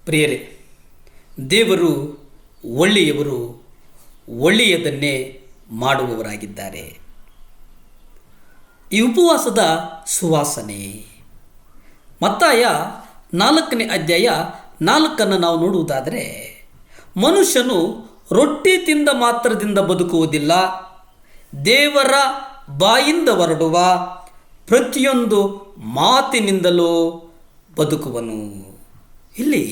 ಪ್ರಿಯರೇ, ದೇವರು ಒಳ್ಳೆಯವರು, ಒಳ್ಳೆಯದನ್ನೇ ಮಾಡುವವರಾಗಿದ್ದಾರೆ. ಈ ಉಪವಾಸದ ಸುವಾಸನೆ ಮತ್ತಾಯ 4ನೇ ಅಧ್ಯಾಯ 4 ನಾವು ನೋಡುವುದಾದರೆ, ಮನುಷ್ಯನು ರೊಟ್ಟಿ ತಿಂದ ಮಾತ್ರದಿಂದ ಬದುಕುವುದಿಲ್ಲ, ದೇವರ ಬಾಯಿಂದ ಹೊರಡುವ ಪ್ರತಿಯೊಂದು ಮಾತಿನಿಂದಲೂ ಬದುಕುವನು. ಇಲ್ಲಿ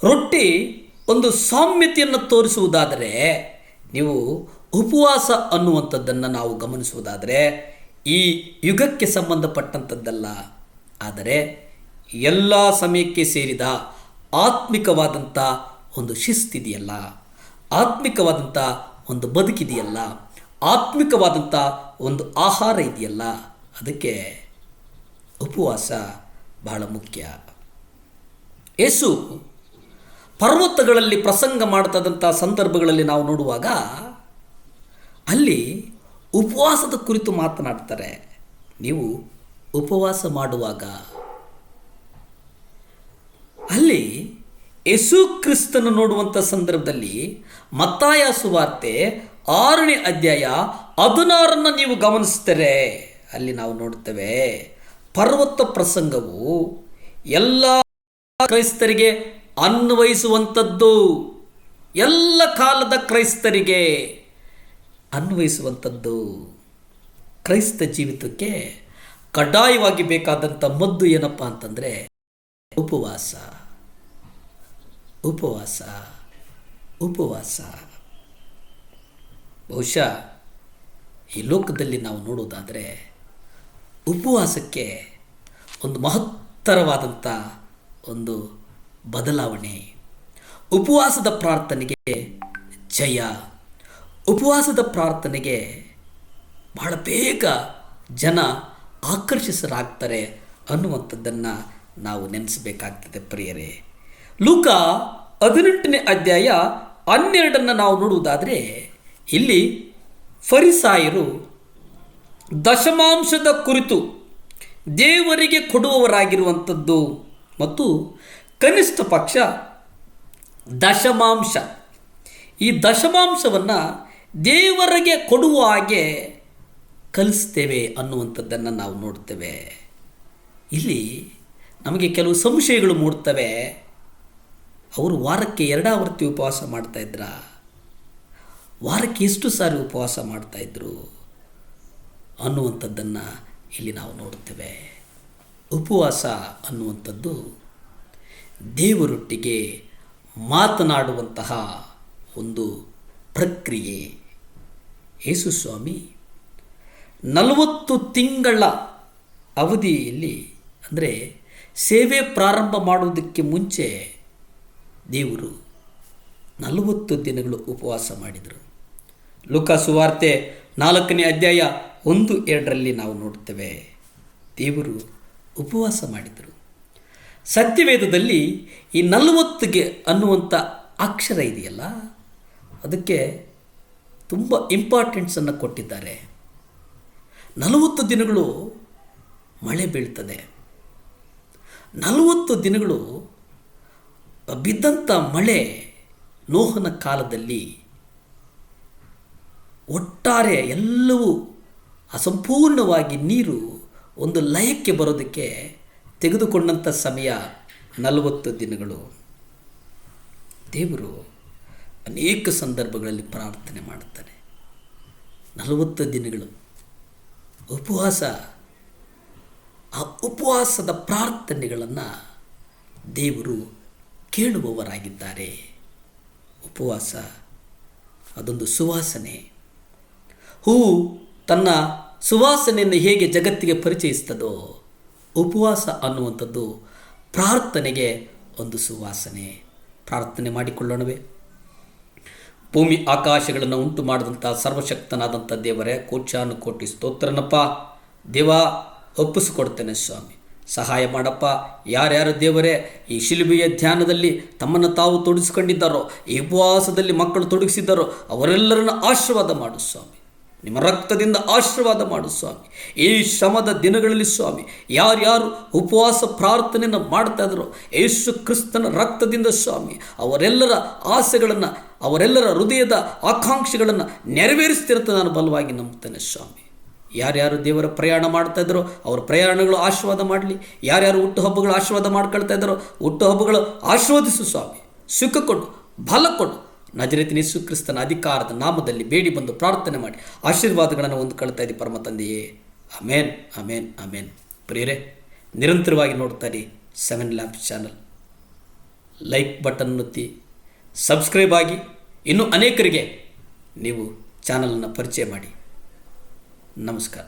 ರೊಟ್ಟಿ ಒಂದು ಸಾಮ್ಯತೆಯನ್ನು ತೋರಿಸುವುದಾದರೆ, ನೀವು ಉಪವಾಸ ಅನ್ನುವಂಥದ್ದನ್ನು ನಾವು ಗಮನಿಸುವುದಾದರೆ ಈ ಯುಗಕ್ಕೆ ಸಂಬಂಧಪಟ್ಟಂಥದ್ದಲ್ಲ, ಆದರೆ ಎಲ್ಲ ಸಮಯಕ್ಕೆ ಸೇರಿದ ಆತ್ಮಿಕವಾದಂಥ ಒಂದು ಶಿಸ್ತಿದೆಯಲ್ಲ, ಆತ್ಮಿಕವಾದಂಥ ಒಂದು ಬದುಕಿದೆಯಲ್ಲ, ಆತ್ಮಿಕವಾದಂಥ ಒಂದು ಆಹಾರ ಇದೆಯಲ್ಲ, ಅದಕ್ಕೆ ಉಪವಾಸ ಬಹಳ ಮುಖ್ಯ. ಯೇಸು ಪರ್ವತಗಳಲ್ಲಿ ಪ್ರಸಂಗ ಮಾಡ್ತದಂಥ ಸಂದರ್ಭಗಳಲ್ಲಿ ನಾವು ನೋಡುವಾಗ ಅಲ್ಲಿ ಉಪವಾಸದ ಕುರಿತು ಮಾತನಾಡ್ತಾರೆ. ನೀವು ಉಪವಾಸ ಮಾಡುವಾಗ ಅಲ್ಲಿ ಯೇಸು ಕ್ರಿಸ್ತನು ನೋಡುವಂಥ ಸಂದರ್ಭದಲ್ಲಿ ಮತ್ತಾಯ ಸುವಾರ್ತೆ 6ನೇ ಅಧ್ಯಾಯ 16 ನೀವು ಗಮನಿಸ್ತಾರೆ. ಅಲ್ಲಿ ನಾವು ನೋಡ್ತೇವೆ, ಪರ್ವತ ಪ್ರಸಂಗವು ಎಲ್ಲ ಕ್ರೈಸ್ತರಿಗೆ ಅನ್ವಯಿಸುವಂಥದ್ದು, ಎಲ್ಲ ಕಾಲದ ಕ್ರೈಸ್ತರಿಗೆ ಅನ್ವಯಿಸುವಂಥದ್ದು. ಕ್ರೈಸ್ತ ಜೀವಿತಕ್ಕೆ ಕಡ್ಡಾಯವಾಗಿ ಬೇಕಾದಂಥ ಮದ್ದು ಏನಪ್ಪ ಅಂತಂದರೆ ಉಪವಾಸ, ಉಪವಾಸ, ಉಪವಾಸ. ಬಹುಶಃ ಈ ಲೋಕದಲ್ಲಿ ನಾವು ನೋಡೋದಾದರೆ ಉಪವಾಸಕ್ಕೆ ಒಂದು ಮಹತ್ತರವಾದಂಥ ಒಂದು ಬದಲಾವಣೆ. ಉಪವಾಸದ ಪ್ರಾರ್ಥನೆಗೆ ಜಯ, ಉಪವಾಸದ ಪ್ರಾರ್ಥನೆಗೆ ಬಹಳ ಬೇಗ ಜನ ಆಕರ್ಷಿತರಾಗ್ತಾರೆ ಅನ್ನುವಂಥದ್ದನ್ನು ನಾವು ನೆನೆಸಬೇಕಾಗ್ತದೆ. ಪ್ರಿಯರೇ, ಲೂಕ 18ನೇ ಅಧ್ಯಾಯ 12 ನಾವು ನೋಡುವುದಾದರೆ, ಇಲ್ಲಿ ಫರಿಸಾಯರು ದಶಮಾಂಶದ ಕುರಿತು ದೇವರಿಗೆ ಕೊಡುವವರಾಗಿರುವಂಥದ್ದು ಮತ್ತು ಕನಿಷ್ಠ ಪಕ್ಷ ದಶಮಾಂಶ, ಈ ದಶಮಾಂಶವನ್ನು ದೇವರಿಗೆ ಕೊಡುವ ಹಾಗೆ ಕಲಿಸ್ತೇವೆ ಅನ್ನುವಂಥದ್ದನ್ನು ನಾವು ನೋಡ್ತೇವೆ. ಇಲ್ಲಿ ನಮಗೆ ಕೆಲವು ಸಂಶಯಗಳು ಮೂಡ್ತವೆ. ಅವರು ವಾರಕ್ಕೆ 2 ಆವರ್ತಿ ಉಪವಾಸ ಮಾಡ್ತಾಯಿದ್ರ? ವಾರಕ್ಕೆ ಎಷ್ಟು ಸಾರಿ ಉಪವಾಸ ಮಾಡ್ತಾಯಿದ್ರು ಅನ್ನುವಂಥದ್ದನ್ನು ಇಲ್ಲಿ ನಾವು ನೋಡ್ತೇವೆ. ಉಪವಾಸ ಅನ್ನುವಂಥದ್ದು ದೇವರೊಟ್ಟಿಗೆ ಮಾತನಾಡುವಂತಹ ಒಂದು ಪ್ರಕ್ರಿಯೆ. ಯೇಸು ಸ್ವಾಮಿ 40 ತಿಂಗಳ ಅವಧಿಯಲ್ಲಿ, ಅಂದರೆ ಸೇವೆ ಪ್ರಾರಂಭ ಮಾಡುವುದಕ್ಕೆ ಮುಂಚೆ ದೇವರು 40 ದಿನಗಳು ಉಪವಾಸ ಮಾಡಿದರು. ಲೂಕ ಸುವಾರ್ತೆ 4ನೇ ಅಧ್ಯಾಯ 1-2 ನಾವು ನೋಡ್ತೇವೆ, ದೇವರು ಉಪವಾಸ ಮಾಡಿದರು. ಸತ್ಯವೇದದಲ್ಲಿ ಈ 40 ಅನ್ನುವಂಥ ಅಕ್ಷರ ಇದೆಯಲ್ಲ, ಅದಕ್ಕೆ ತುಂಬ ಇಂಪಾರ್ಟೆನ್ಸನ್ನು ಕೊಟ್ಟಿದ್ದಾರೆ. 40 ದಿನಗಳು ಮಳೆ ಬೀಳ್ತದೆ. 40 ದಿನಗಳು ಬಿದ್ದಂಥ ಮಳೆ ನೋಹನ ಕಾಲದಲ್ಲಿ ಒಟ್ಟಾರೆ ಎಲ್ಲವೂ ಅಸಂಪೂರ್ಣವಾಗಿ ನೀರು ಒಂದು ಲಯಕ್ಕೆ ಬರೋದಕ್ಕೆ ತೆಗೆದುಕೊಂಡಂಥ ಸಮಯ 40 ದಿನಗಳು. ದೇವರು ಅನೇಕ ಸಂದರ್ಭಗಳಲ್ಲಿ ಪ್ರಾರ್ಥನೆ ಮಾಡುತ್ತಾನೆ. 40 ದಿನಗಳು ಉಪವಾಸ, ಆ ಉಪವಾಸದ ಪ್ರಾರ್ಥನೆಗಳನ್ನು ದೇವರು ಕೇಳುವವರಾಗಿದ್ದಾರೆ. ಉಪವಾಸ ಅದೊಂದು ಸುವಾಸನೆ. ಹೂವು ತನ್ನ ಸುವಾಸನೆಯನ್ನು ಹೇಗೆ ಜಗತ್ತಿಗೆ ಪರಿಚಯಿಸ್ತದೋ, ಉಪವಾಸ ಅನ್ನುವಂಥದ್ದು ಪ್ರಾರ್ಥನೆಗೆ ಒಂದು ಸುವಾಸನೆ. ಪ್ರಾರ್ಥನೆ ಮಾಡಿಕೊಳ್ಳೋಣವೇ? ಭೂಮಿ ಆಕಾಶಗಳನ್ನು ಉಂಟು ಮಾಡಿದಂಥ ಸರ್ವಶಕ್ತನಾದಂಥ ದೇವರೇ, ಕೋಟ್ಯಾನುಕೋಟಿ ಸ್ತೋತ್ರನಪ್ಪ. ದೇವ, ಒಪ್ಪಿಸಿಕೊಡ್ತೇನೆ ಸ್ವಾಮಿ, ಸಹಾಯ ಮಾಡಪ್ಪ. ಯಾರ್ಯಾರು ದೇವರೇ ಈ ಶಿಲುಬೆಯ ಧ್ಯಾನದಲ್ಲಿ ತಮ್ಮನ್ನು ತಾವು ತೊಡಗಿಸಿಕೊಂಡಿದ್ದಾರೋ, ಈ ಉಪವಾಸದಲ್ಲಿ ಮಕ್ಕಳು ತೊಡಗಿಸಿದ್ದಾರೋ ಅವರೆಲ್ಲರನ್ನು ಆಶೀರ್ವಾದ ಮಾಡು ಸ್ವಾಮಿ. ನಿಮ್ಮ ರಕ್ತದಿಂದ ಆಶೀರ್ವಾದ ಮಾಡು ಸ್ವಾಮಿ. ಈ ಶ್ರಮದ ದಿನಗಳಲ್ಲಿ ಸ್ವಾಮಿ ಯಾರ್ಯಾರು ಉಪವಾಸ ಪ್ರಾರ್ಥನೆಯನ್ನು ಮಾಡ್ತಾ ಇದ್ರು ಯೇಸು ಕ್ರಿಸ್ತನ ರಕ್ತದಿಂದ ಸ್ವಾಮಿ ಅವರೆಲ್ಲರ ಆಸೆಗಳನ್ನು, ಅವರೆಲ್ಲರ ಹೃದಯದ ಆಕಾಂಕ್ಷೆಗಳನ್ನು ನೆರವೇರಿಸ್ತಿರುತ್ತೆ ನಾನು ಬಲವಾಗಿ ನಂಬುತ್ತೇನೆ ಸ್ವಾಮಿ. ಯಾರ್ಯಾರು ದೇವರ ಪ್ರಯಾಣ ಮಾಡ್ತಾ ಇದ್ದಾರೋ ಅವ್ರ ಪ್ರಯಾಣಗಳು ಆಶೀರ್ವಾದ ಮಾಡಲಿ. ಯಾರ್ಯಾರು ಹುಟ್ಟುಹಬ್ಬಗಳು ಆಶೀರ್ವಾದ ಮಾಡ್ಕೊಳ್ತಾ ಇದ್ದಾರೋ ಹುಟ್ಟುಹಬ್ಬಗಳು ಆಶೀರ್ವದಿಸು ಸ್ವಾಮಿ. ಸುಖ ಕೊಡು, ಬಲ ಕೊಡು. ನಜರೇತಿನ ಯೇಸು ಕ್ರಿಸ್ತನ ಅಧಿಕಾರದ ನಾಮದಲ್ಲಿ ಬೇಡಿ ಬಂದು ಪ್ರಾರ್ಥನೆ ಮಾಡಿ ಆಶೀರ್ವಾದಗಳನ್ನು ಹೊಂದ್ಕೊಳ್ತಾ ಇದ್ದೀವಿ ಪರಮ ತಂದೆಯೇ. ಆಮೇನ್, ಆಮೇನ್, ಆಮೇನ್. ಪ್ರಿಯರೇ, ನಿರಂತರವಾಗಿ ನೋಡ್ತಾರೆ 7 ಲ್ಯಾಂಪ್ಸ್ ಚಾನಲ್. ಲೈಕ್ ಬಟನ್ ಒತ್ತಿ ಸಬ್ಸ್ಕ್ರೈಬ್ ಆಗಿ ಇನ್ನೂ ಅನೇಕರಿಗೆ ನೀವು ಚಾನಲನ್ನು ಪರಿಚಯ ಮಾಡಿ. ನಮಸ್ಕಾರ.